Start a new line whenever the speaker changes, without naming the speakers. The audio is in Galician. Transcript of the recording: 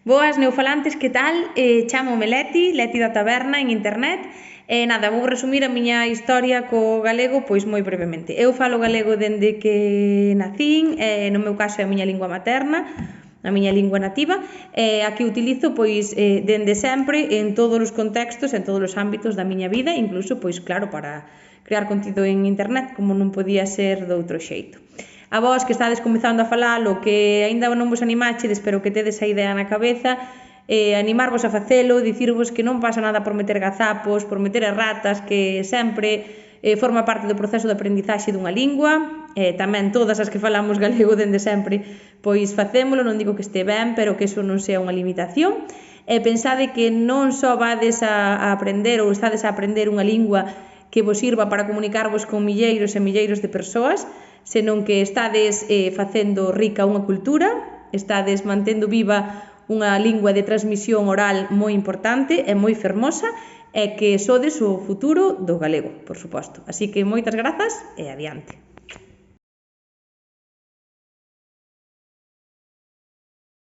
Boas, neofalantes, que tal? Chámome Leti da Taberna en internet. Nada, vou resumir a miña historia co galego pois moi brevemente. Eu falo galego dende que nacín, no meu caso é a miña lingua materna, a miña lingua nativa, a que utilizo pois dende sempre en todos os contextos, en todos os ámbitos da miña vida, incluso pois claro para crear contido en internet, como non podía ser doutro xeito. A vós que estades comezando a falalo, que aínda non vos animachedes, pero que tedes a idea na cabeza, animarvos a facelo, dicirvos que non pasa nada por meter gazapos, por meter erratas, que sempre forma parte do proceso de aprendizaxe dunha lingua, tamén todas as que falamos galego dende sempre, pois facémolo, non digo que este ben, pero que eso non sea unha limitación. Pensade que non só vades a aprender ou estades a aprender unha lingua que vos sirva para comunicarvos con milleiros e milleiros de persoas, senón que estades facendo rica unha cultura, estades mantendo viva unha lingua de transmisión oral moi importante e moi fermosa e que sodes o futuro do galego, por suposto. Así que moitas grazas e adiante.